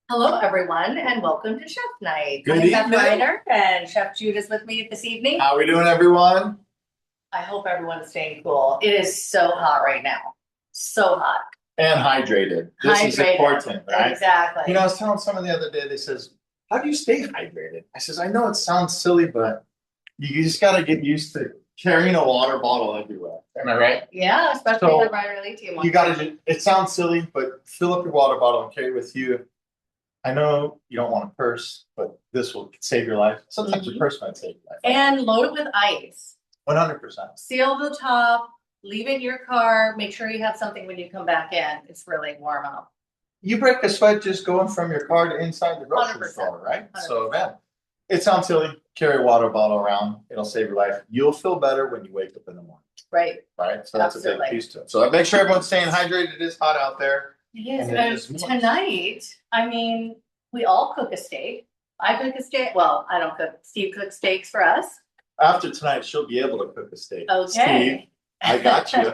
Hello, everyone, and welcome to Chef Night. Good I'm Beth evening. Reiner, and Chef Jude is with me this evening. How are we doing, everyone? I hope everyone's staying cool. It is so hot right now. So hot. And hydrated. This is Hydrated. important, right? Exactly. I was telling someone the other day, they says, how do you stay hydrated? I says, I know it sounds silly, but you just got to get used to carrying a water bottle everywhere. Am I right? Yeah, especially So, the Reiner Elite team. You got to, it sounds silly, but fill up your water bottle and carry it with you. I know you don't want a purse, but this will save your life. Sometimes a purse might save your life. And load it with ice. 100%. Seal the top, leave it in your car. Make sure you have something when you come back in. It's really warm out. You break a sweat just going from your car to inside the grocery 100%. store, right? 100%. So, man, it sounds silly. Carry a water bottle around. It'll save your life. You'll feel better when you wake up in the morning. Right. Right? So that's a Absolutely. big piece to it. So make sure everyone's staying hydrated. It is hot out there. It is. And it is moist. Tonight, I mean, we all cook a steak. I cook a steak. Well, I don't cook. Steve cooks steaks for us. After tonight, she'll be able to cook a steak. Okay. Steve, I got you.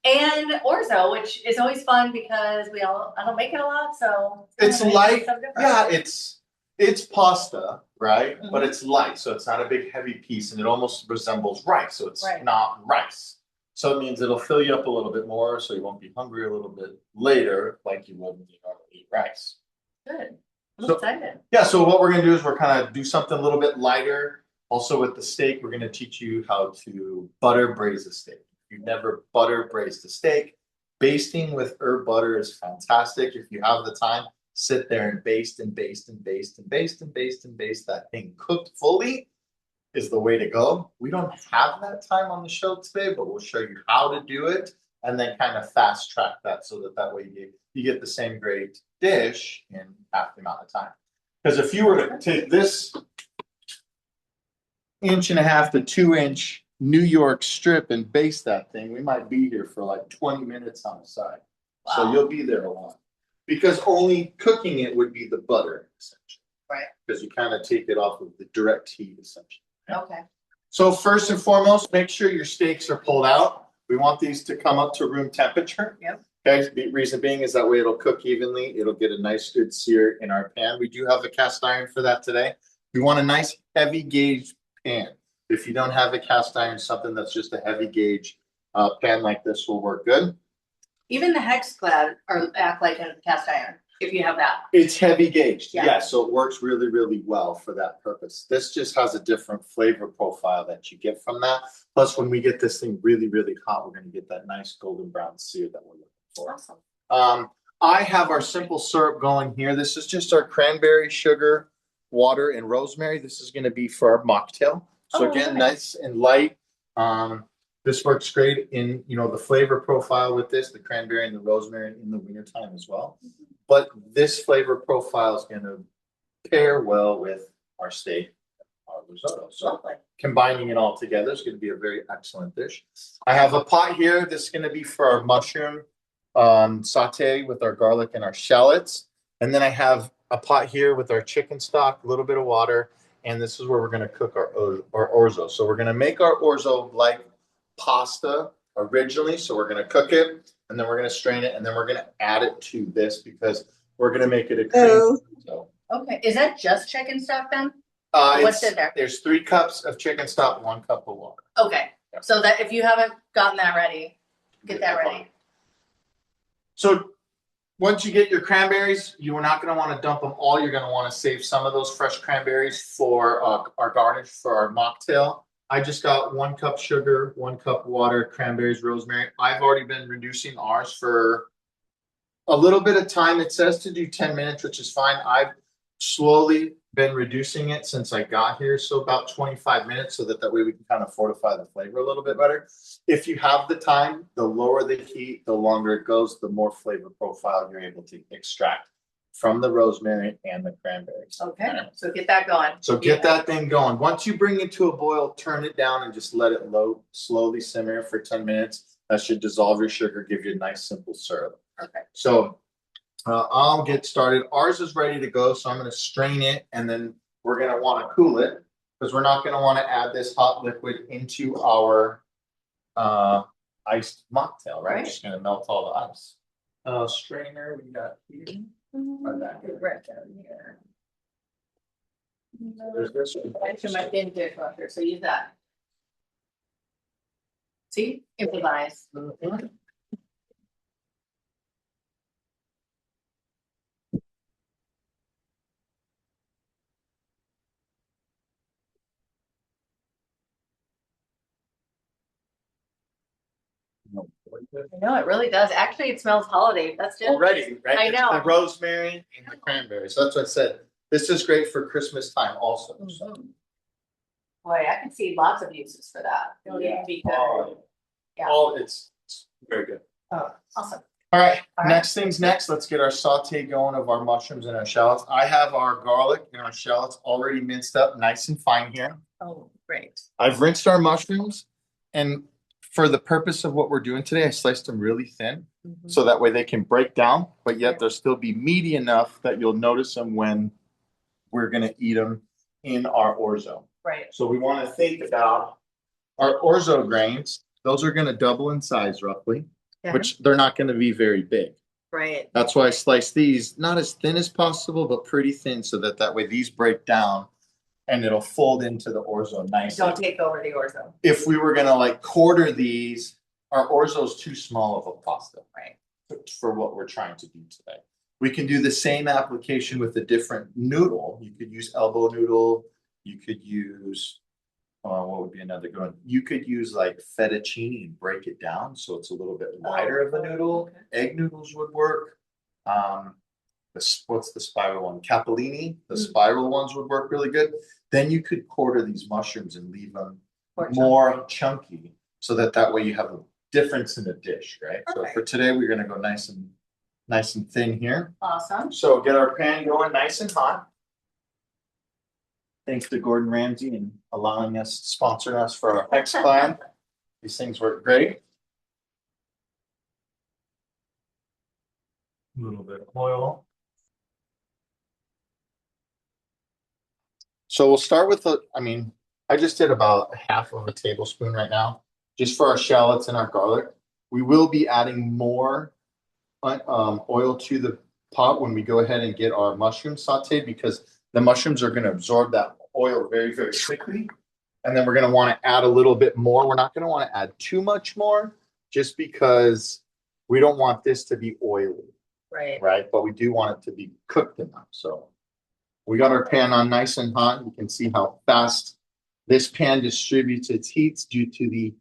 And Orzo, which is always fun because I don't make it a lot, so It's nice light. something different. Yeah, it's pasta, right? Mhm. But it's light, so it's not a big heavy piece, and it almost resembles rice, so it's Right. not rice. So it means it'll fill you up a little bit more, so you won't be hungry a little bit later, like you would when you normally eat rice. Good. I'm So- excited. Yeah, so what we're gonna do is we're kind of do something a little bit lighter. Also with the steak, we're gonna teach you how to butter braise a steak. If you've never butter braised a steak, basting with herb butter is fantastic. If you have the time, sit there and baste and baste and baste and baste and baste and baste that thing cooked fully is the way to go. We don't have that time on the show today, but we'll show you how to do it and then kind of fast track that so that way you get the same great dish in half the amount of time. Because if you were to take this 1.5 to 2 inch New York strip and baste that thing, we might be here for like 20 minutes on the side. Wow. So you'll be there a lot. Because only cooking it would be the butter, essentially. Right. Because you kind of take it off of the direct heat, essentially. Okay. So first and foremost, make sure your steaks are pulled out. We want these to come up to room temperature. Yep. Okay, the reason being is that way it'll cook evenly. It'll get a nice good sear in our pan. We do have a cast iron for that today. We want a nice heavy gauge pan. If you don't have a cast iron, something that's just a heavy gauge pan like this will work good. Even the hex clad act like a cast iron if you have that. It's heavy gauged, Yeah. yeah, so it works really, really well for that purpose. This just has a different flavor profile that you get from that. Plus, when we get this thing really, really hot, we're gonna get that nice golden brown sear that we're looking for. Awesome. I have our simple syrup going here. This is just our cranberry, sugar, water, and rosemary. This is gonna be for our mocktail. So Oh, again, nice. nice and light. This works great in, the flavor profile with this, the cranberry and the rosemary in the wintertime as well. But this flavor profile is going to pair well with our steak, our risotto. So Lovely. combining it all together is going to be a very excellent dish. I have a pot here. This is going to be for our mushroom saute with our garlic and our shallots. And then I have a pot here with our chicken stock, a little bit of water. And this is where we're going to cook our orzo. So we're going to make our orzo like pasta originally. So we're going to cook it and then we're going to strain it and then we're going to add it to this because we're going to make it a cream. So, Okay. Is that just chicken stock then? What's in there? There's 3 cups of chicken stock, 1 cup of water. Okay. Yeah. So that if you haven't gotten that ready, get that ready. So once you get your cranberries, you are not going to want to dump them all. You're going to want to save some of those fresh cranberries for our garnish for our mocktail. I just got 1 cup sugar, 1 cup water, cranberries, rosemary. I've already been reducing ours for a little bit of time. It says to do 10 minutes, which is fine. I've slowly been reducing it since I got here. So about 25 minutes so that way we can kind of fortify the flavor a little bit better. If you have the time, the lower the heat, the longer it goes, the more flavor profile you're able to extract from the rosemary and the cranberries. Okay. So get that going. So get that thing going. Once you bring it to a boil, turn it down and just let it slowly simmer for 10 minutes. That should dissolve your sugar, give you a nice simple syrup. Okay. So I'll get started. Ours is ready to go, so I'm going to strain it, and then we're going to want to cool it because we're not going to want to add this hot liquid into our iced mocktail, right? Right. Just going to melt all the ice. Strainer we got here. Right down here. There's this one. Actually, my thin dishwasher, so use that. See, improvise. Mhm. I know, it really does. Actually, it smells holiday. That's just. Already, right? I It's know. the rosemary and the cranberry. So that's what I said. This is great for Christmas time also. So. Mhm. Boy, I can see lots of uses for that. It'll even be good. Oh, Yeah. oh, it's very good. Oh, awesome. All right, All right. next things next. Let's get our saute going of our mushrooms and our shallots. I have our garlic and our shallots already minced up, nice and fine here. Oh, great. I've rinsed our mushrooms, and for the purpose of what we're doing today, I sliced them really thin, so that way they can break down, but yet they'll still be meaty enough that you'll notice them when we're gonna eat them in our orzo. Right. So we want to think about our orzo grains. Those are going to double in size roughly, Yeah. which they're not going to be very big. Right. That's why I slice these not as thin as possible, but pretty thin, so that way these break down and it'll fold into the orzo nicely. Don't take over the orzo. If we were gonna like quarter these, our orzo is too small of a pasta. Right. For what we're trying to do today. We can do the same application with a different noodle. You could use elbow noodle. You could use, what would be another good one? You could use like fettuccine and break it down so it's a little bit wider of a noodle. Okay. Egg noodles would work. What's the spiral one? Capellini. The spiral ones would work really good. Then you could quarter these mushrooms and leave them more chunky, so that way you have a difference in the dish, right? So for today, we're gonna go nice and thin here. Awesome. So get our pan going nice and hot. Thanks to Gordon Ramsay and allowing us, sponsoring us for our X plan. These things work great. A little bit of oil. So we'll start with I just did about half of a tablespoon right now, just for our shallots and our garlic. We will be adding more oil to the pot when we go ahead and get our mushrooms sauteed, because the mushrooms are going to absorb that oil very, very quickly. And then we're going to want to add a little bit more. We're not going to want to add too much more, just because we don't want this to be oily. Right. But we do want it to be cooked enough. So we got our pan on nice and hot. You can see how fast this pan distributes its heats due to the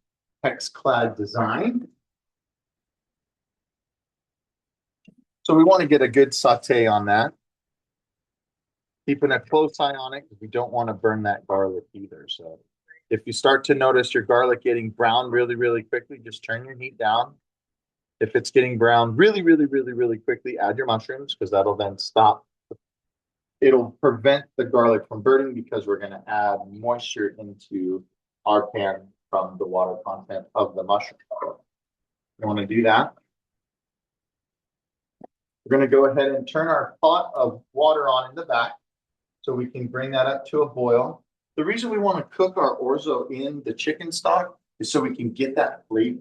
hex-clad design. So we want to get a good saute on that. Keeping a close eye on it, because we don't want to burn that garlic either. So if you start to notice your garlic getting brown really, really quickly, just turn your heat down. If it's getting brown really, really, really, really quickly, add your mushrooms, because that'll then stop. It'll prevent the garlic from burning, because we're going to add moisture into our pan from the water content of the mushroom. You want to do that. We're going to go ahead and turn our pot of water on in the back, so we can bring that up to a boil. The reason we want to cook our orzo in the chicken stock is so we can get that flavor.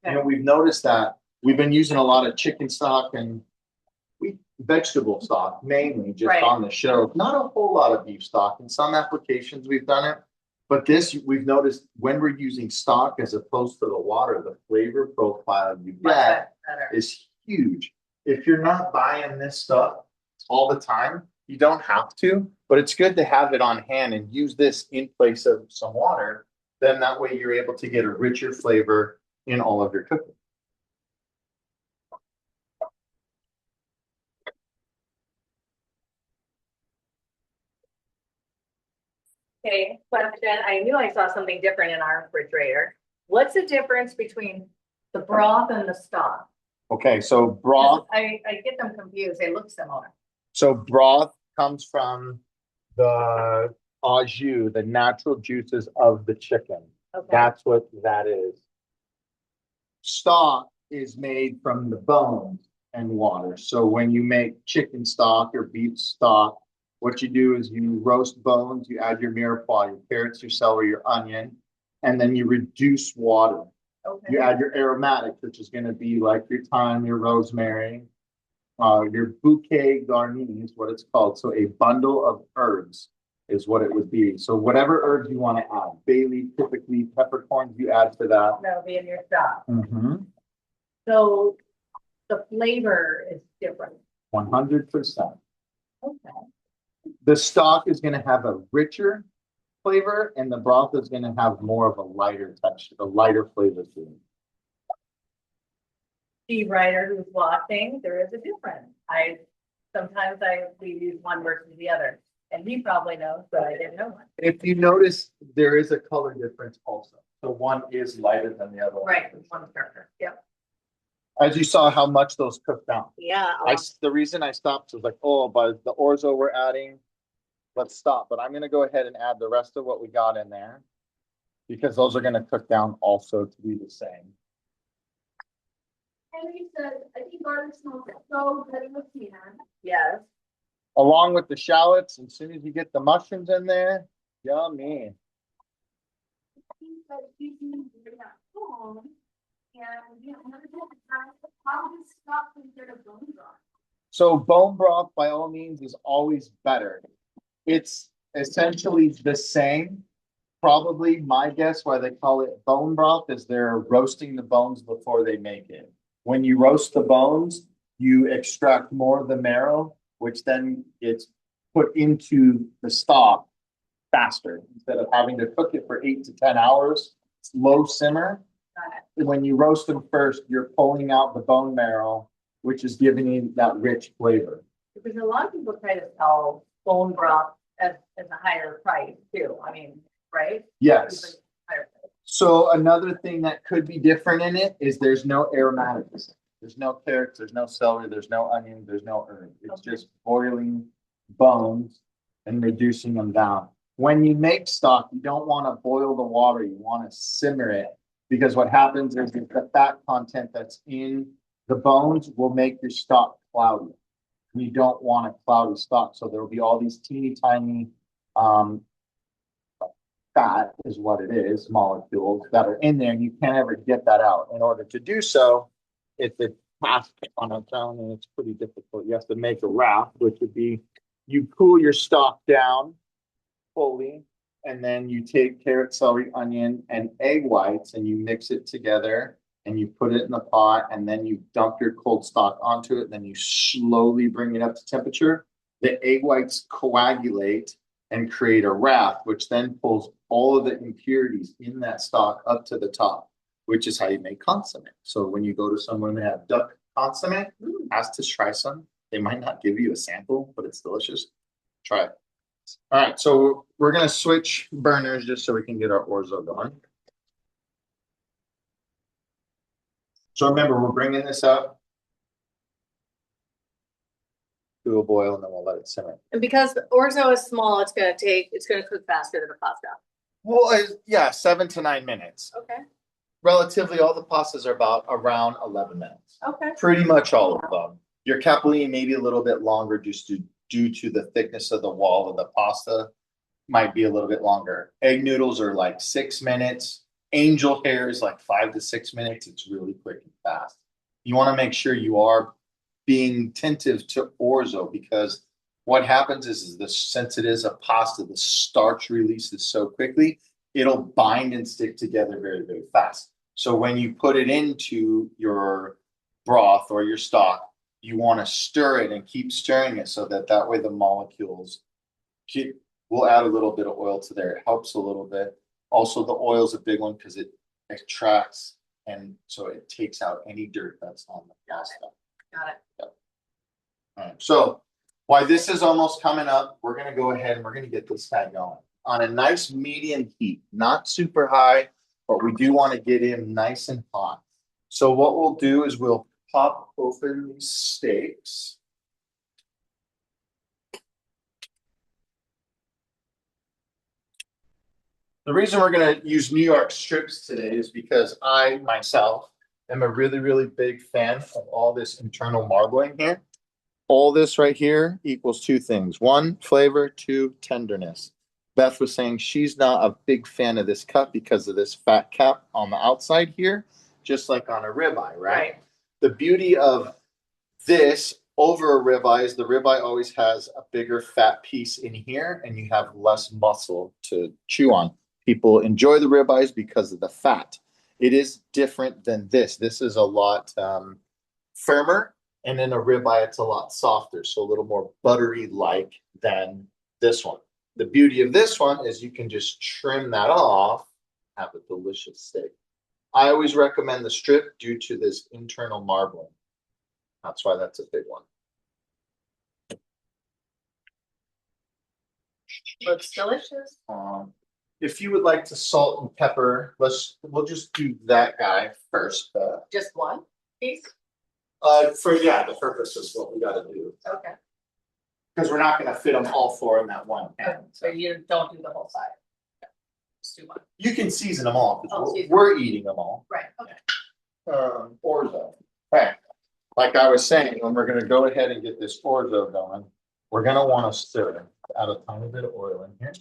You know, we've noticed that we've been using a lot of chicken stock and vegetable stock, mainly just on the show. Not a whole lot of beef stock. In some applications, we've done it. But this, we've noticed when we're using stock as opposed to the water, the flavor profile you get is huge. If you're not buying this stuff all the time, you don't have to, but it's good to have it on hand and use this in place of some water. Then that way you're able to get a richer flavor in all of your cooking. Okay, question. I knew I saw something different in our refrigerator. What's the difference between the broth and the stock? Okay, so broth. I get them confused. They look similar. So broth comes from the au jus, the natural juices of the chicken. Okay. That's what that is. Stock is made from the bones and water. So when you make chicken stock or beef stock, what you do is you roast bones, you add your mirepoix, your carrots, your celery, your onion, and then you reduce water. Okay. You add your aromatics, which is going to be like your thyme, your rosemary, your bouquet garni is what it's called. So a bundle of herbs is what it would be. So whatever herbs you want to add, bay leaf, typically peppercorns, you add to that. That'll be in your stock. Mm-hmm. So the flavor is different. 100%. Okay. The stock is going to have a richer flavor, and the broth is going to have more of a lighter texture, a lighter flavor to it. The writer who's watching, there is a difference. Sometimes we use one versus the other, and he probably knows, but I didn't know one. If you notice, there is a color difference also. So one is lighter than the other one. Right, one's darker. Yep. As you saw how much those cooked down. Yeah. The reason I stopped was like, oh, but the orzo we're adding, let's stop. But I'm going to go ahead and add the rest of what we got in there because those are going to cook down also to be the same. Henry said, I think garlic smells so good with Tina. Yes. Along with the shallots, as soon as you get the mushrooms in there, yummy. He said she's been doing at home. And we have never had the time to probably stop and get a bone broth. So bone broth, by all means, is always better. It's essentially the same. Probably my guess why they call it bone broth is they're roasting the bones before they make it. When you roast the bones, you extract more of the marrow, which then gets put into the stock faster instead of having to cook it for 8 to 10 hours. It's low simmer. When you roast them first, you're pulling out the bone marrow, which is giving you that rich flavor. Because a lot of people try to sell bone broth as a higher price too. I mean, right? Yes. Higher price. So another thing that could be different in it is there's no aromatics. There's no carrots, there's no celery, there's no onion, there's no herb. It's just boiling bones and reducing them down. When you make stock, you don't want to boil the water, you want to simmer it because what happens is the fat content that's in the bones will make your stock cloudy. You don't want a cloudy stock, so there will be all these teeny tiny fat is what it is, molecules that are in there, and you can't ever get that out. In order to do so, it's a task on its own, and it's pretty difficult. You have to make a wrap, which would be you cool your stock down fully, and then you take carrot, celery, onion, and egg whites, and you mix it together, and you put it in the pot, and then you dump your cold stock onto it, and then you slowly bring it up to temperature. The egg whites coagulate and create a wrap, which then pulls all of the impurities in that stock up to the top, which is how you make consomme. So when you go to someone that have duck consomme, ask to try some. They might not give you a sample, but it's delicious. Try it. All right, so we're gonna switch burners just so we can get our orzo going. So remember, we're bringing this up to a boil, and then we'll let it simmer. And because the orzo is small, it's gonna cook faster than the pasta. Well, yeah, 7 to 9 minutes. Okay. Relatively, all the pastas are about around 11 minutes. Okay. Pretty much all of them. Your capelline maybe a little bit longer just due to the thickness of the wall of the pasta. Might be a little bit longer. Egg noodles are like 6 minutes. Angel hair is like 5 to 6 minutes. It's really quick and fast. You want to make sure you are being attentive to orzo because what happens is since it is a pasta, the starch releases so quickly, it'll bind and stick together very, very fast. So when you put it into your broth or your stock, you want to stir it and keep stirring it so that way the molecules we'll add a little bit of oil to there. It helps a little bit. Also, the oil is a big one because it extracts and so it takes out any dirt that's on the pasta. Got it. Yep. All right. So while this is almost coming up, we're going to go ahead and we're going to get this guy going on a nice medium heat, not super high, but we do want to get him nice and hot. So what we'll do is we'll pop open these steaks. The reason we're going to use New York strips today is because I myself am a really, really big fan of all this internal marbling here. All this right here equals 2 things. 1, flavor, 2, tenderness. Beth was saying she's not a big fan of this cut because of this fat cap on the outside here, just like on a ribeye, right? The beauty of this over a ribeye, the ribeye always has a bigger fat piece in here and you have less muscle to chew on. People enjoy the ribeyes because of the fat. It is different than this. This is a lot firmer, and then a ribeye, it's a lot softer, so a little more buttery like than this one. The beauty of this one is you can just trim that off, have a delicious steak. I always recommend the strip due to this internal marbling. That's why that's a big one. Looks delicious. If you would like to salt and pepper, we'll just do that guy first. Just one piece? For the purpose is what we got to do Okay. because we're not going to fit them all four in that one pan. So you don't do the whole side? Just do one. You can season them all because Season. we're eating them all. Right, okay. Orzo. Okay. Like I was saying, when we're going to go ahead and get this orzo going, we're going to want to stir. Add a tiny bit of oil in here.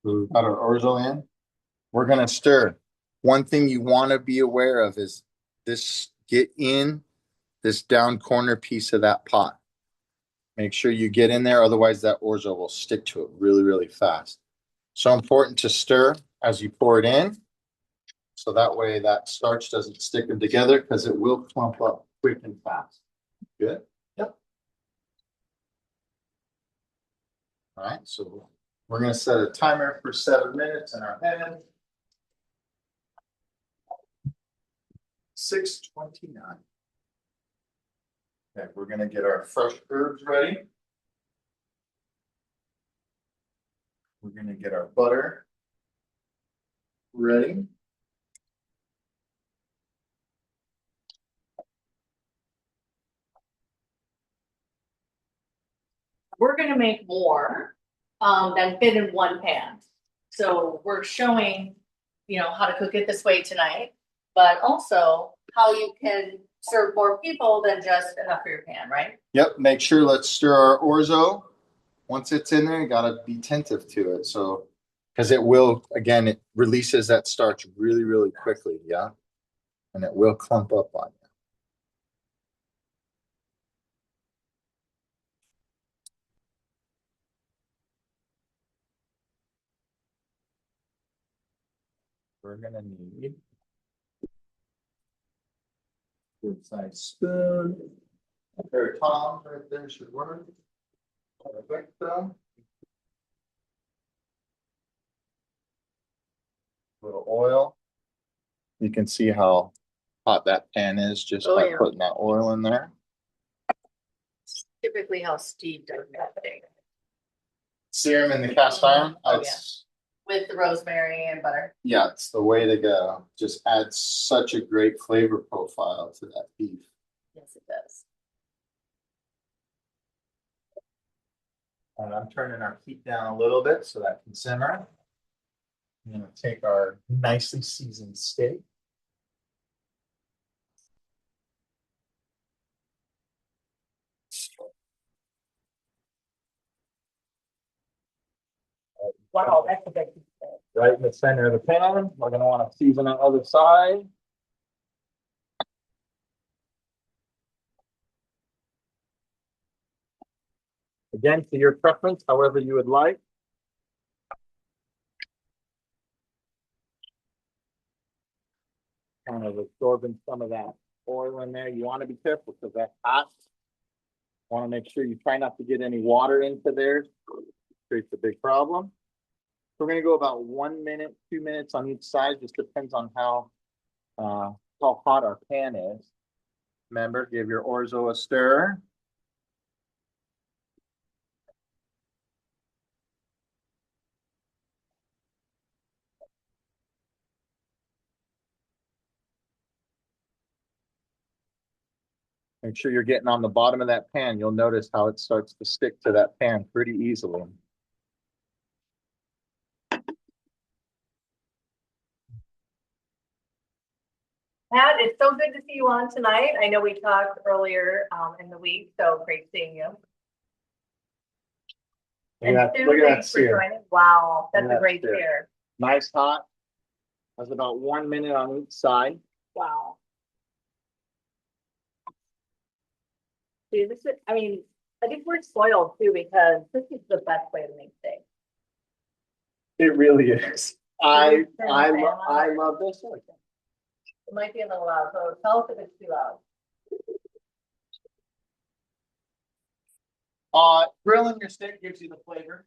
We got our orzo in. We're going to stir. One thing you want to be aware of is this, get in this down corner piece of that pot. Make sure you get in there, otherwise that orzo will stick to it really, really fast. So important to stir as you pour it in. So that way that starch doesn't stick them together because it will clump up quick and fast. Good? Yep. All right, so we're going to set a timer for 7 minutes in our head. 6:29. Okay, we're going to get our fresh herbs ready. We're going to get our butter ready. We're gonna make more than fit in one pan. So we're showing, how to cook it this way tonight, but also how you can serve more people than just enough for your pan, right? Yep, make sure let's stir our orzo. Once it's in there, you gotta be attentive to it. So, because it will, again, it releases that starch really, really quickly, yeah? And it will clump up on you. We're gonna need a good size spoon. A pair of tongs right there should work. Perfecto. Little oil. You can see how hot that pan is just by putting that oil in there. Typically how Steve does that thing. Sear them in the cast iron. Oh, It's, with the rosemary and butter. yeah, it's the way to go. Just adds such a great flavor profile to that beef. Yes, it does. And I'm turning our heat down a little bit so that can simmer. I'm gonna take our nicely seasoned steak. Wow, that's a big. Right in the center of the pan. We're gonna want to season the other side. Again, to your preference, however you would like. Kind of absorbing some of that oil in there. You want to be careful because that's hot. Want to make sure you try not to get any water into there. Creates a big problem. So we're going to go about 1 minute, 2 minutes on each side. Just depends on how hot our pan is. Remember, give your orzo a stir. Make sure you're getting on the bottom of that pan. You'll notice how it starts to stick to that pan pretty easily. Pat, it's so good to see you on tonight. I know we talked earlier in the week, so great seeing you. And Sue, look at that thanks for sear. joining. Wow, that's Look a at that great sear. chair. Nice hot. That's about 1 minute on each side. Wow. Dude, this is, I mean, I think we're spoiled too because this is the best way to make steak. It really is. I love this. It might be a little loud, so tell us if it's too loud. Grilling your steak gives you the flavor.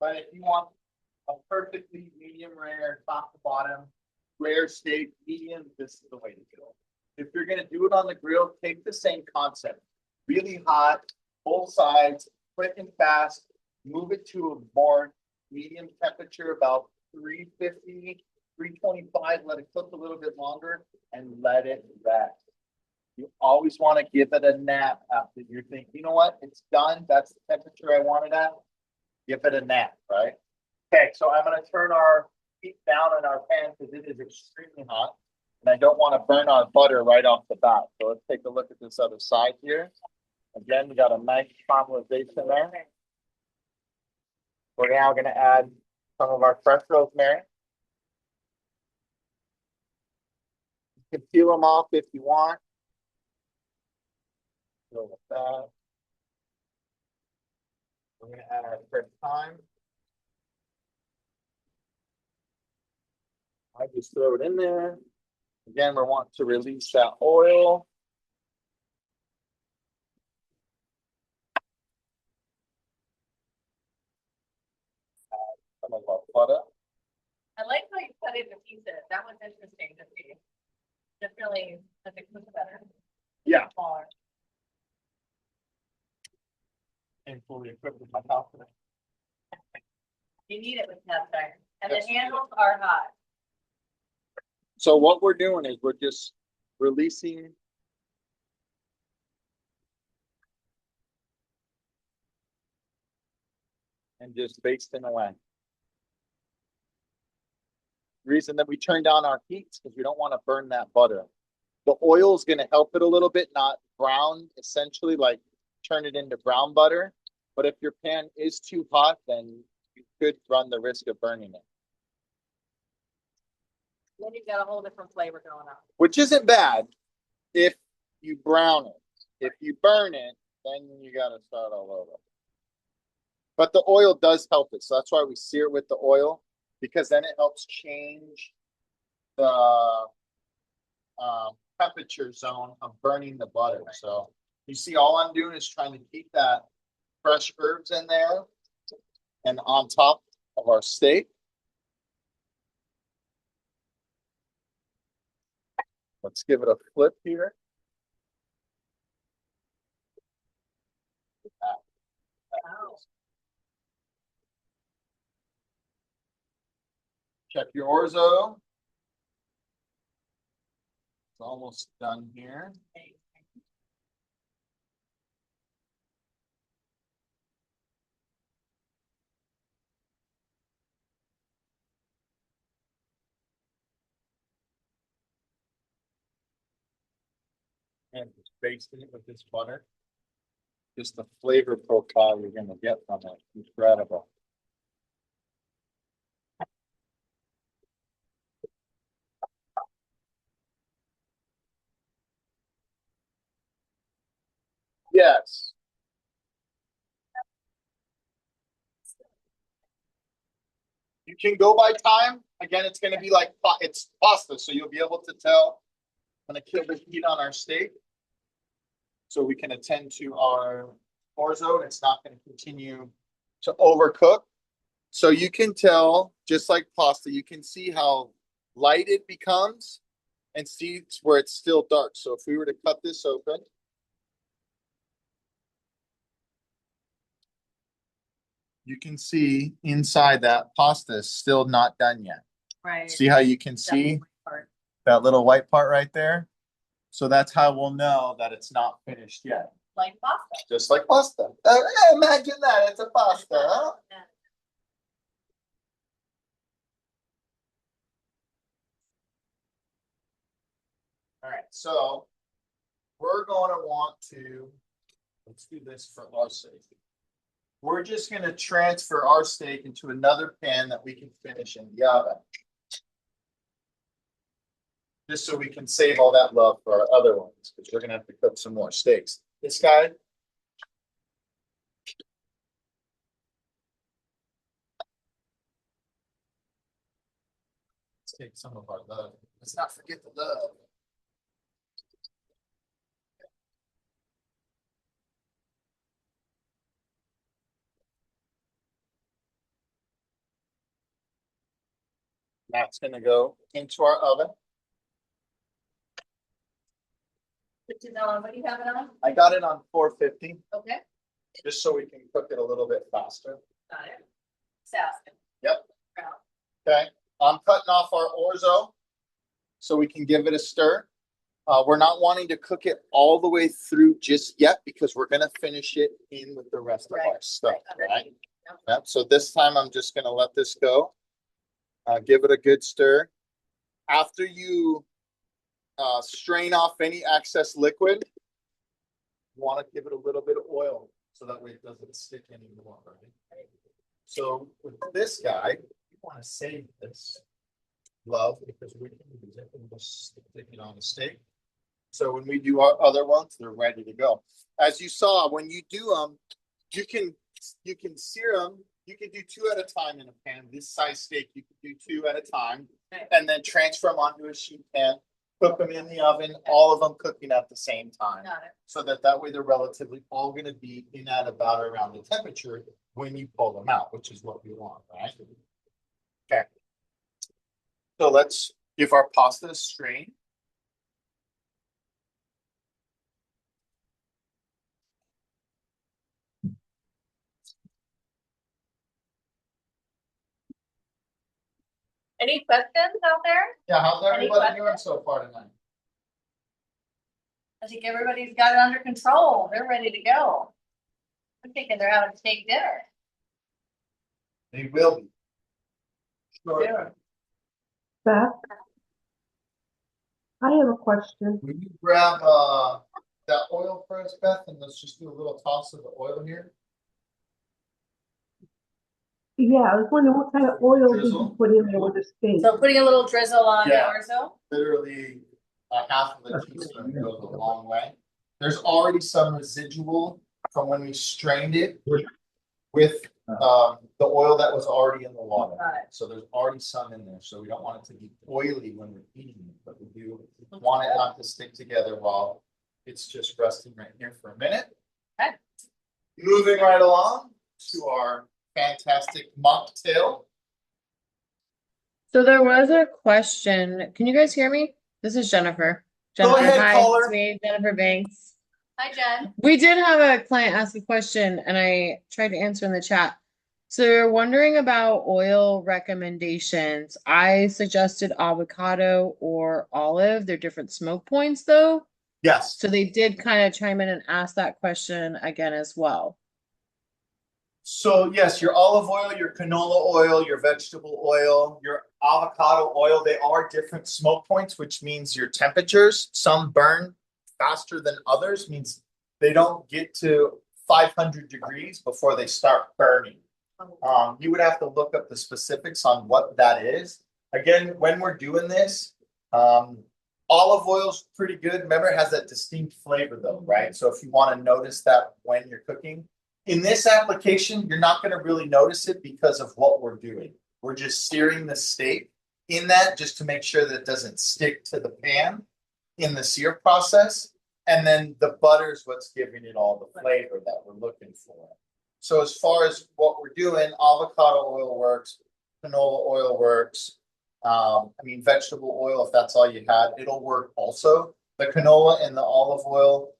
But if you want a perfectly medium rare, top to bottom, rare steak, medium, this is the way to go. If you're gonna do it on the grill, take the same concept. Really hot, both sides, quick and fast, move it to a more medium temperature, about 350, 325, let it cook a little bit longer and let it rest. You always want to give it a nap after you think, you know what, it's done. That's the temperature I wanted at. Give it a nap, right? Okay, so I'm going to turn our heat down in our pan because it is extremely hot. And I don't want to burn our butter right off the bat. So let's take a look at this other side here. Again, we got a nice caramelization there. We're now going to add some of our fresh rosemary. You can peel them off if you want. Go with that. We're going to add our fresh thyme. I just throw it in there. Again, we want to release that oil. Some of our butter. I like how you cut it into pieces. That was interesting to see. Definitely, I think it was better. Yeah. Smaller. And fully equipped with my confidence. You need it with cast iron. And Yes. the handles are hot. So what we're doing is we're just releasing and just basting away. The reason that we turn down our heat is because we don't want to burn that butter. The oil is going to help it a little bit, not brown, essentially, like turn it into brown butter. But if your pan is too hot, then you could run the risk of burning it. Then you've got a whole different flavor going on. Which isn't bad if you brown it. If you burn it, then you got to start all over. But the oil does help it. So that's why we sear with the oil, because then it helps change the temperature zone of burning the butter. So you see, all I'm doing is trying to keep that fresh herbs in there and on top of our steak. Let's give it a flip here. Check your orzo. It's almost done here. And just basting it with this butter. Just the flavor profile you're gonna get from it. Incredible. Yes. You can go by time. Again, it's going to be like it's pasta, so you'll be able to tell. I'm going to kill the heat on our steak, so we can attend to our orzo, and it's not going to continue to overcook. So you can tell, just like pasta, you can see how light it becomes, and see where it's still dark. So if we were to cut this open. You can see inside that pasta is still not done yet. Right. See how you can see that little white part right there? So that's how we'll know that it's not finished yet. Like pasta. Just like pasta. Imagine that, it's a pasta. Huh? All right, so we're going to want to, let's do this for our sake. We're just going to transfer our steak into another pan that we can finish in the oven. Just so we can save all that love for our other ones, because we're going to have to cook some more steaks. This guy. Let's take some of our love. Let's not forget the love. That's going to go into our oven. Put it on, what do you have it on? I got it on 450, Okay, just so we can cook it a little bit faster. got it. Sassy. Yep. Okay, I'm cutting off our orzo so we can give it a stir. We're not wanting to cook it all the way through just yet because we're going to finish it in with the rest of our stuff, right? Yep. So this time I'm just going to let this go. Give it a good stir. After you strain off any excess liquid, you want to give it a little bit of oil so that way it doesn't stick anymore, right? So with this guy, you want to save this love because we can use it and just stick it on a steak. So when we do our other ones, they're ready to go. As you saw, when you do them, you can sear them. You can do 2 at a time in a pan. This size steak, you can do 2 at a time, and then transfer them onto a sheet pan. Cook them in the oven, all of them cooking at the same time. Got it. So that way they're relatively all going to be in at about around the temperature when you pull them out, which is what we want, right? Okay. So let's give our pasta a strain. Any questions out there? Yeah, how's Any everybody doing questions? so far tonight? I think everybody's got it under control. They're ready to go. I'm thinking they're having steak dinner. They will be. Sure. Yeah. Beth? I have a question. Will you grab that oil for us, Beth, and let's just do a little toss of the oil here. Yeah, I was wondering what kind of oil did Drizzle. you put in there with the steak? So putting a little drizzle on Yeah. the orzo. Literally a half of a teaspoon goes a long way. There's already some residual from when we strained it with the oil that was already in the water. Got it. So there's already some in there. So we don't want it to be oily when we're eating it, but we do want it not to stick together while it's just resting right here for a minute. Okay. Moving right along to our fantastic mocktail. So there was a question. Can you guys hear me? This is Jennifer. Go Jennifer, ahead, hi, caller. it's me, Jennifer Banks. Hi, Jen. We did have a client ask a question and I tried to answer in the chat. So you're wondering about oil recommendations. I suggested avocado or olive. They're different smoke points though. Yes. So they did kind of chime in and ask that question again as well. So yes, your olive oil, your canola oil, your vegetable oil, your avocado oil, they are different smoke points, which means your temperatures, some burn faster than others, means they don't get to 500 degrees before they start burning. You would have to look up the specifics on what that is. Again, when we're doing this, olive oil's pretty good. Remember, it has that distinct flavor though, right? So if you want to notice that when you're cooking, in this application, you're not going to really notice it because of what we're doing. We're just searing the steak in that just to make sure that it doesn't stick to the pan in the sear process. And then the butter is what's giving it all the flavor that we're looking for. So as far as what we're doing, avocado oil works, canola oil works. Vegetable oil, if that's all you had, it'll work also. The canola and the olive oil,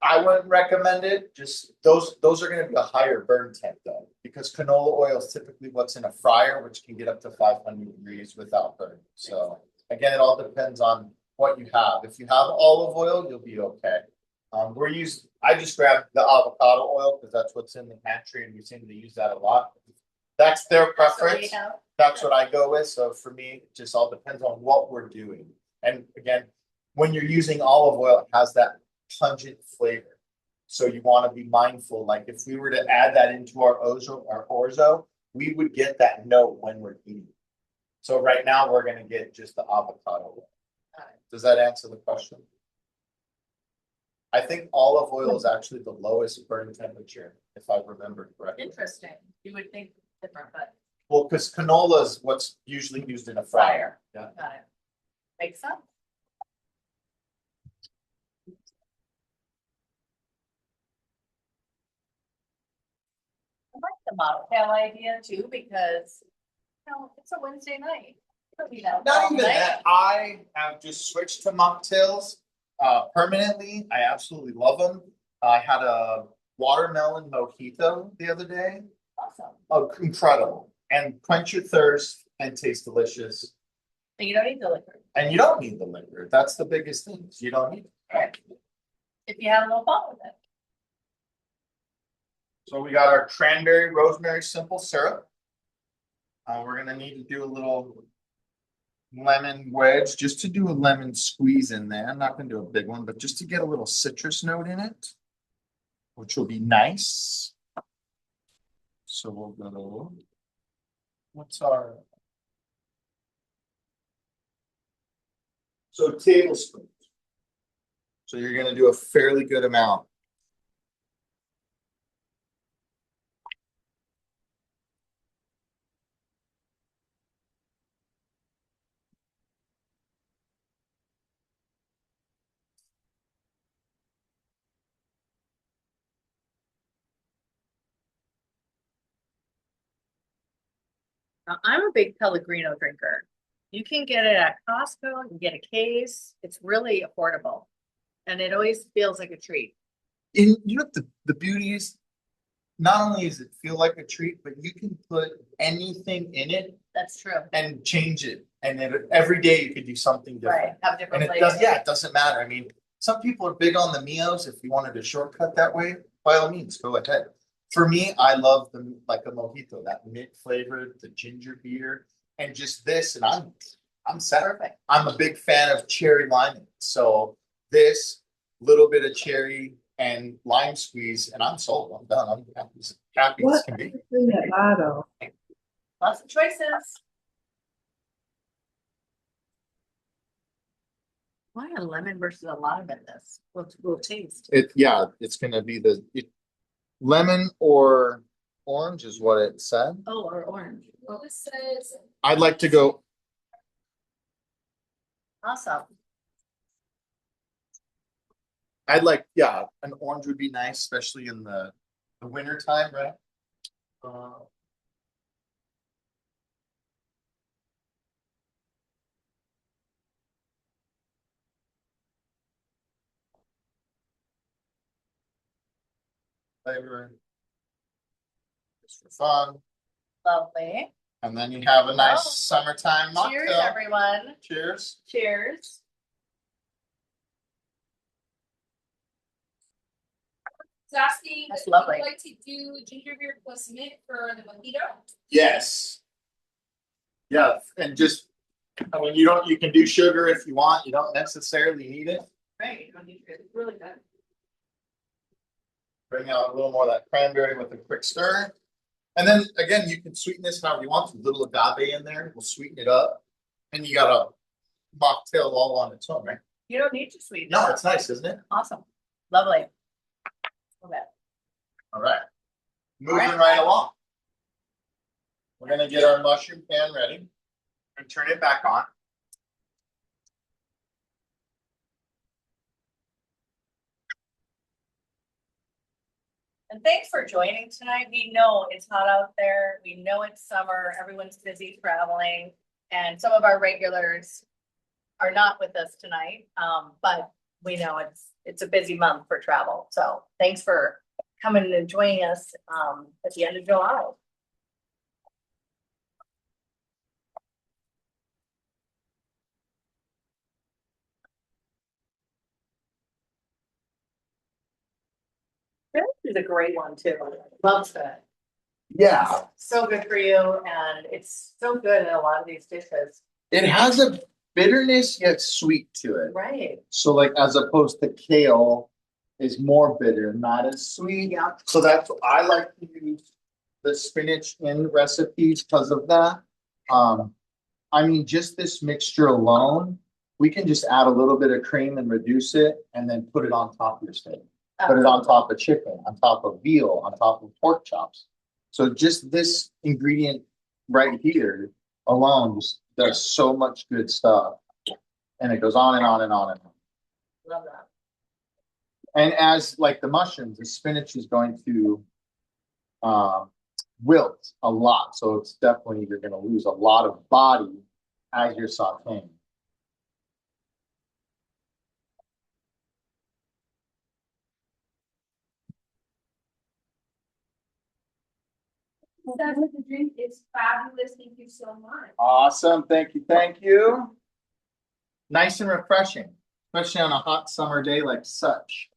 I wouldn't recommend it. Just those are going to be a higher burn temp though, because canola oil is typically what's in a fryer, which can get up to 500 degrees without burning. So again, it all depends on what you have. If you have olive oil, you'll be okay. I just grabbed the avocado oil because that's what's in the pantry, and we seem to use that a lot. That's their preference. That's what I go with. So for me, it just all depends on what we're doing. And again, when you're using olive oil, it has that pungent flavor. So you want to be mindful, like if we were to add that into our Orzo, we would get that note when we're eating. So right now, we're gonna get just the avocado oil. Does that answer the question? I think olive oil is actually the lowest burn temperature, if I remember correctly. Interesting. You would think different, but Well, because canola is what's usually used in a fryer. Yeah. got it. Makes sense. I like the mocktail idea too, because, it's a Wednesday night. It'll be that Not all even night. that, I have just switched to mocktails permanently. I absolutely love them. I had a watermelon mojito the other day. Awesome. Oh, incredible. And quench your thirst and taste delicious. And you don't need the liquor. And you don't need the liquor. That's the biggest thing. You don't need it. Right. If you have a little fun with it. So we got our cranberry rosemary simple syrup. We're gonna need to do a little lemon wedge, just to do a lemon squeeze in there. I'm not gonna do a big one, but just to get a little citrus note in it, which will be nice. So we'll go. What's our? So tablespoons. So you're gonna do a fairly good amount. Now, I'm a big Pellegrino drinker. You can get it at Costco, you can get a case. It's really affordable. And it always feels like a treat. And you know the beauty is, not only does it feel like a treat, but you can put anything in it That's true. and change it. And then every day you could do something different. Right, have And different it flavors. does, yeah, it doesn't matter. I mean, some people are big on the Mios. If you wanted to shortcut that way, by all means, go ahead. For me, I love the like a mojito, that mint flavor, the ginger beer, and just this, and I'm set. Perfect. I'm a big fan of cherry lime. So this little bit of cherry and lime squeeze, and I'm sold. I'm done. I'm happy as What can be. is in that bottle? Lots of choices. Why a lemon versus a lime in this? We'll taste. It's gonna be lemon or orange is what it said. Oh, or orange. Well, this says. I'd like to go. Awesome. An orange would be nice, especially in the winter time, right? Flavor. Just for fun. Lovely. And then you have a nice Oh. summertime Cheers, mocktail. everyone. Cheers. Cheers. It's asking That's if you'd lovely. like to do ginger beer plus mint for the mojito. Yes. Yeah, and just, I mean, you can do sugar if you want. You don't necessarily need it. Great. It's really good. Bring out a little more of that cranberry with a quick stir. And then again, you can sweeten this however you want. A little agave in there will sweeten it up. And you got a mocktail all on its own, right? You don't need to sweeten. No, it. it's nice, isn't it? Awesome. Lovely. Love it. All right. Moving All right. right along. We're gonna get our mushroom pan ready and turn it back on. And thanks for joining tonight. We know it's hot out there. We know it's summer. Everyone's busy traveling. And some of our regulars are not with us tonight. But we know it's a busy month for travel. So thanks for coming and joining us at the end of July. This is a great one too. Loves it. Yeah, So good for you, and it's so good in a lot of these dishes. it has bitterness yet sweet to it. Right. So like as opposed to kale is more bitter, not as sweet. Yeah. So that's, I like to use the spinach in recipes because of that. I mean, just this mixture alone, we can just add a little bit of cream and reduce it and then put it on top of your steak. Put it on top of chicken, on top of veal, on top of pork chops. So just this ingredient right here alone just does so much good stuff. And it goes on and on and on and on. Love that. And as like the mushrooms, the spinach is going to wilt a lot. So it's definitely, you're going to lose a lot of body as you're sauteing. That's what the drink is fabulous. Thank you so much. Awesome. Thank you. Thank you. Nice and refreshing, especially on a hot summer day like such.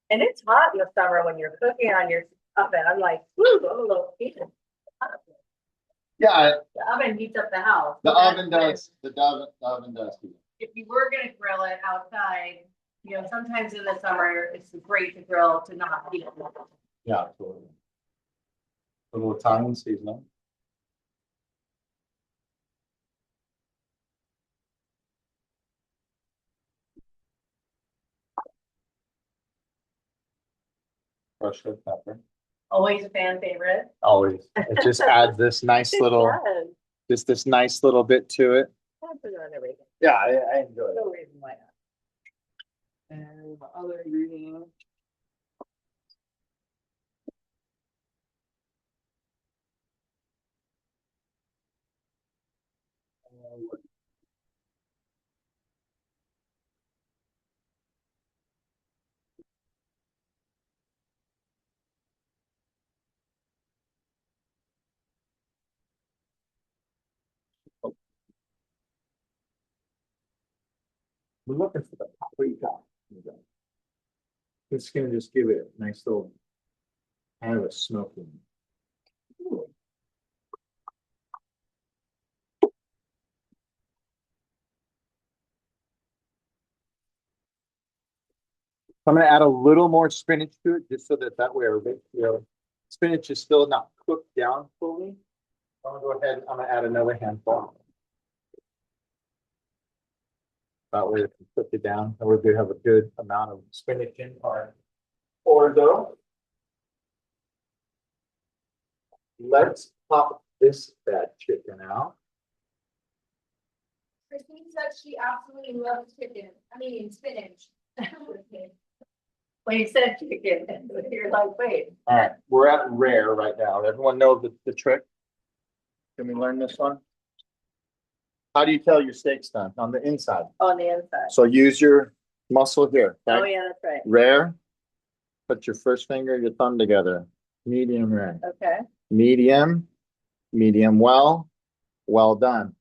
And it's hot in the summer when you're cooking on your oven. I'm like, woo, I'm a little heated. Yeah, The oven heats up the house. the So that's oven when- does. The oven does. If you were gonna grill it outside, you know, sometimes in the summer, it's great to grill to not heat it. Yeah, absolutely. A little Italian seasoning. Fresh red pepper. Always a fan favorite. Always. It just adds this nice little, Yes. just this nice little bit to it. I put it on everything. Yeah, I enjoy it. No reason why not. And my other ingredient. We're looking for the paprika. It's gonna just give it a nice little kind of a smoky. I'm gonna add a little more spinach to it, just so that way our spinach is still not cooked down fully. I'm gonna go ahead, I'm gonna add another handful. That way we can cook it down, and we're gonna have a good amount of spinach in our orzo. Let's pop this bad chicken out. Christine said she absolutely loves chicken. I mean, spinach. When you said chicken, you're like, wait. All right, we're at rare right now. Everyone know the trick? Can we learn this one? How do you tell your steak's done? On the inside. On the inside. So use your muscle here. Oh, Okay? yeah, that's right. Rare. Put your first finger, your thumb together. Medium rare. Okay. Medium, medium well, well done.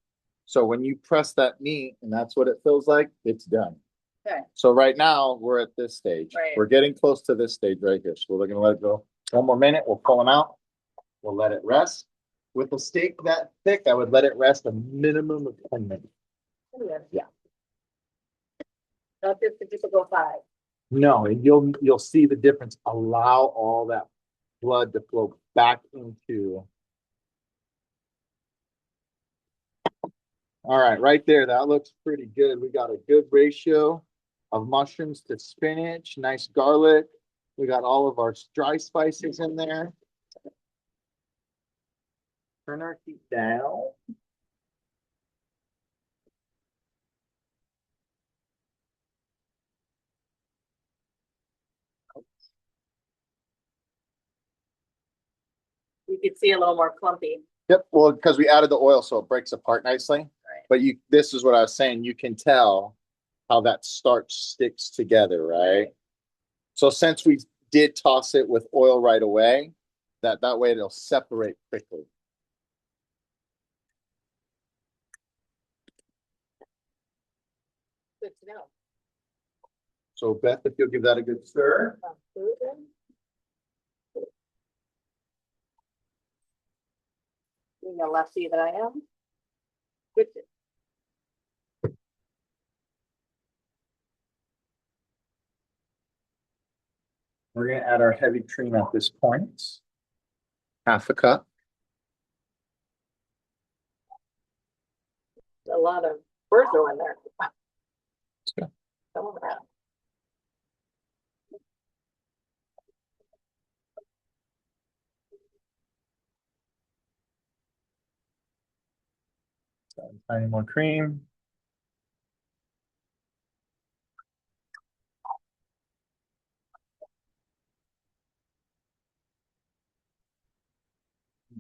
So when you press that meat and that's what it feels like, it's done. Okay. So right now we're at this stage. Right. We're getting close to this stage right here. So we're gonna let it go. One more minute, we'll pull them out. We'll let it rest. With a steak that thick, I would let it rest a minimum of 10 minutes. Yeah. Not just the typical 5. No, and you'll see the difference. Allow all that blood to flow back into. All right, right there. That looks pretty good. We got a good ratio of mushrooms to spinach, nice garlic. We got all of our dry spices in there. Turn our heat down. You could see a little more clumpy. Yep, well, because we added the oil, so it breaks apart nicely. Right. But this is what I was saying. You can tell how that starch sticks together, right? So since we did toss it with oil right away, that way it'll separate quickly. Good to know. So Beth, if you'll give that a good stir. Being the lefty that I am. Good. We're gonna add our heavy cream at this point. Half a cup. A lot of Orzo in there. good. Some of that. Tiny more cream.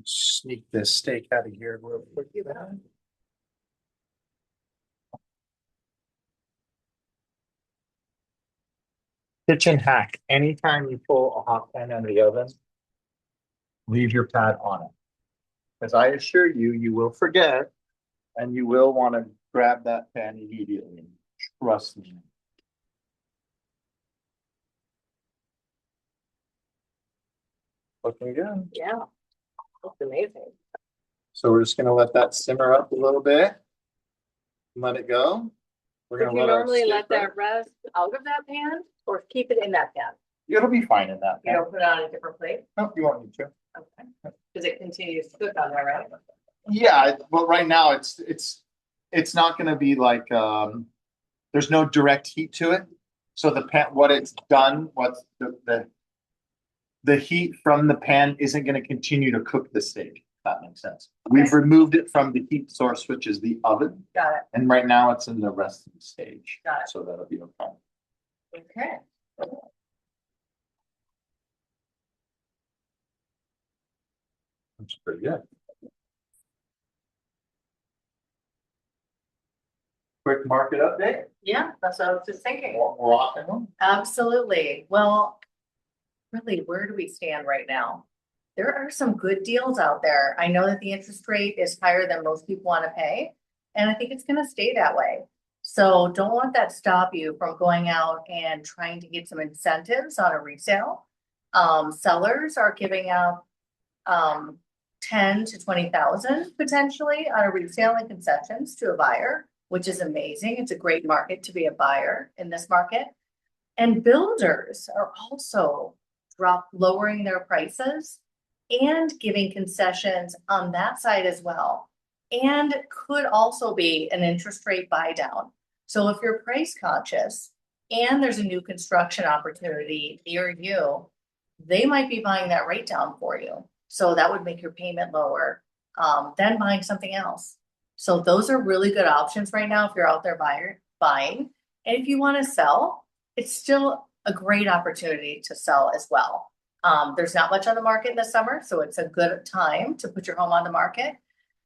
Sneak this steak out of here real quick. Kitchen hack, anytime you pull a hot pan out of the oven, leave your pad on it. Because I assure you, you will forget and you will want to grab that pan immediately. Trust me. Looking good. Yeah. That's amazing. So we're just gonna let that simmer up a little bit. Let it go. We're Would gonna you let our normally steak let that rest out of that pan or keep it in that pan? It'll be fine in that You pan. don't put it on a different plate? No, you won't need to. Okay. Because it continues to cook on there, right? Yeah, but right now it's not gonna be like, there's no direct heat to it. So the pan, what it's done, what's the heat from the pan isn't gonna continue to cook the steak, if that makes sense. We've removed it from the heat source, which is the oven, Got it. and right now it's in the resting stage. Got it. So that'll be okay. Okay. That's pretty good. Quick market update. Yeah, that's what I was just thinking. We're off and on. Absolutely. Well, really, where do we stand right now? There are some good deals out there. I know that the interest rate is higher than most people want to pay, and I think it's going to stay that way. So don't let that stop you from going out and trying to get some incentives on a resale. Sellers are giving out 10 to 20,000 potentially on a resale and concessions to a buyer, which is amazing. It's a great market to be a buyer in this market. And builders are also lowering their prices and giving concessions on that side as well. And could also be an interest rate buy down. So if you're price conscious and there's a new construction opportunity near you, they might be buying that rate down for you. So that would make your payment lower than buying something else. So those are really good options right now if you're out there buying. And if you want to sell, it's still a great opportunity to sell as well. There's not much on the market in the summer, so it's a good time to put your home on the market.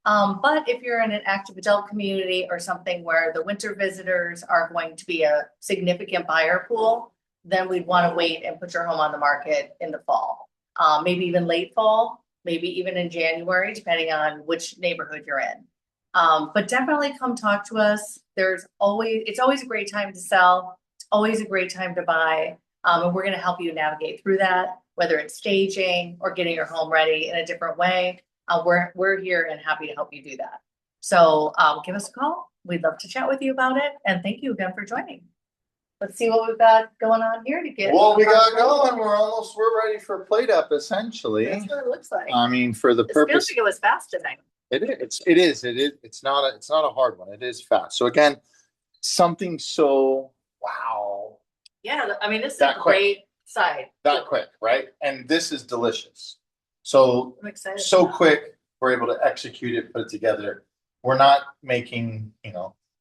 But if you're in an active adult community or something where the winter visitors are going to be a significant buyer pool, then we'd want to wait and put your home on the market in the fall. Maybe even late fall, maybe even in January, depending on which neighborhood you're in. But definitely come talk to us. It's always a great time to sell. It's always a great time to buy. And we're going to help you navigate through that, whether it's staging or getting your home ready in a different way. We're here and happy to help you do that. So give us a call. We'd love to chat with you about it. And thank you again for joining. Let's see what we've got going on here to get. What we got going, we're ready for plate up essentially. That's what it looks like. I mean, for the It feels purpose. like it was fast tonight. It is. It's not a hard one. It is fast. So again, something so wow. Yeah, I mean, this is That a quick. great side. That quick, right? And this is delicious. So I'm excited. so quick, we're able to execute it, put it together. We're not making,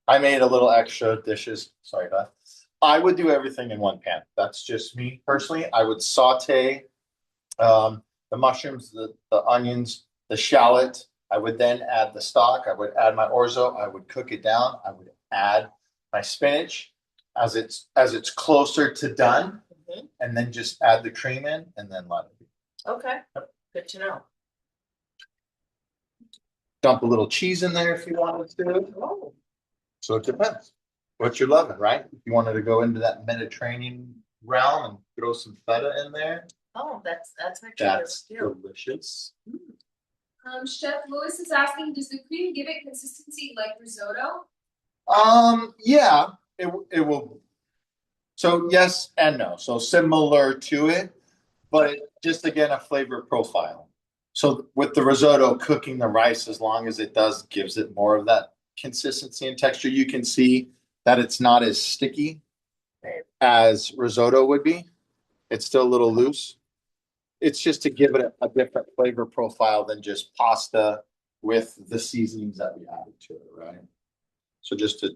I made a little extra dishes. Sorry, Beth. I would do everything in one pan. That's just me personally. I would saute the mushrooms, the onions, the shallot. I would then add the stock. I would add my orzo. I would cook it down. I would add my spinach as it's closer to done, and then just add the cream in, and then let it be. Okay, good to know. Dump a little cheese in there if you wanted to. Oh, So it depends. what you're loving, right? If you wanted to go into that Mediterranean realm and throw some feta in there, Oh, that's actually that's really cute. delicious. Chef Lewis is asking, does the cream give it consistency like risotto? Yeah, it will. So yes and no. So similar to it, but just again a flavor profile. So with the risotto, cooking the rice as long as it does gives it more of that consistency and texture. You can see that it's not as sticky as risotto would be. It's still a little loose. It's just to give it a different flavor profile than just pasta with the seasonings that we added to it, right? So just to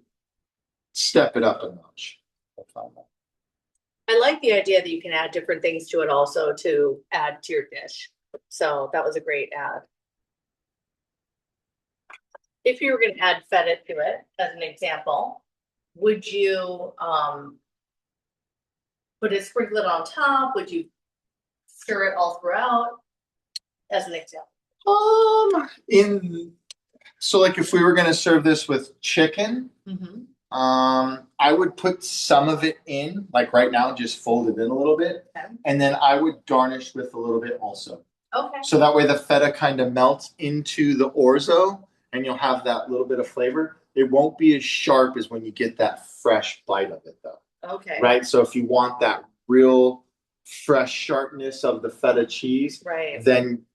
step it up a notch. I like the idea that you can add different things to it also to add to your dish. So that was a great add. If you were gonna add feta to it, as an example, would you put it, sprinkle it on top? Would you stir it all throughout? As an example. So like if we were gonna serve this with chicken, Mm-hmm. I would put some of it in, like right now, just fold it in a little bit, Okay. and then I would garnish with a little bit also. Okay. So that way the feta kind of melts into the orzo, and you'll have that little bit of flavor. It won't be as sharp as when you get that fresh bite of it, though. Okay. Right. So if you want that real fresh sharpness of the feta cheese, Right. then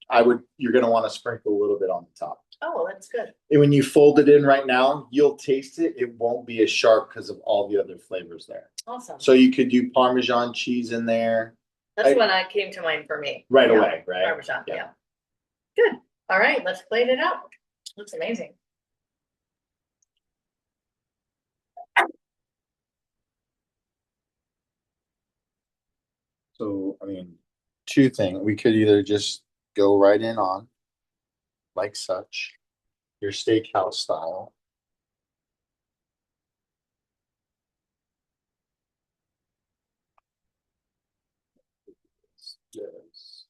you're gonna want to sprinkle a little bit on the top. Oh, that's good. And when you fold it in right now, you'll taste it. It won't be as sharp because of all the other flavors there. Awesome. So you could do Parmesan cheese in there That's when I came to mind for me. right Yeah. away, right? Parmesan, yeah. Good. All right, let's plate it out. Looks amazing. So, I mean, two things. We could either just go right in on, like such, your steakhouse style. Yes.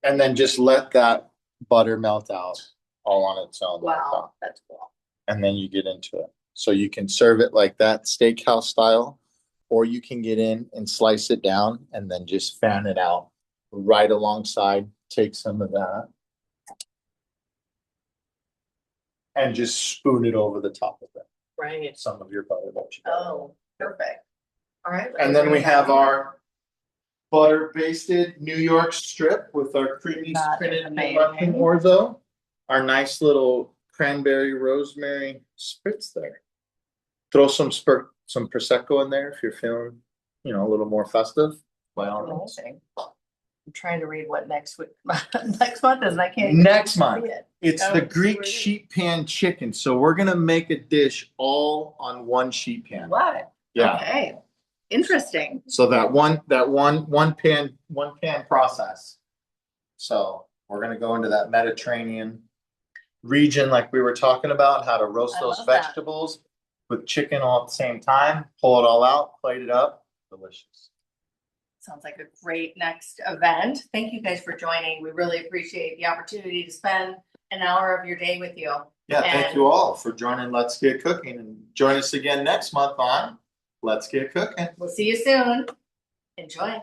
And then just let that butter melt out all on its own. like that. Wow, that's cool. And then you get into it. So you can serve it like that, steakhouse style, or you can get in and slice it down and then just fan it out right alongside. Take some of that and just spoon it over the top of it. Right. Some of your butter that you got. Oh, perfect. All right. And then we have our butter basted New York strip with our creamy That is spinach amazing. Russian orzo. Our nice little cranberry rosemary spritz there. Throw some prosecco in there if you're feeling, a little more festive. By all means. Amazing. I'm trying to read what next week, next month is, and I can't. Next see month, it. it's Oh, the Greek really? sheet pan chicken. So we're gonna make a dish all on one sheet pan. What? Yeah. Okay. Interesting. So that one pan process. So we're gonna go into that Mediterranean region like we were talking about, how to roast I those love that. vegetables with chicken all at the same time, pull it all out, plate it up. Delicious. Sounds like a great next event. Thank you guys for joining. We really appreciate the opportunity to spend an hour of your day with you. Yeah, thank And- you all for joining Let's Get Cooking, and join us again next month on Let's Get Cooking. We'll see you soon. Enjoy.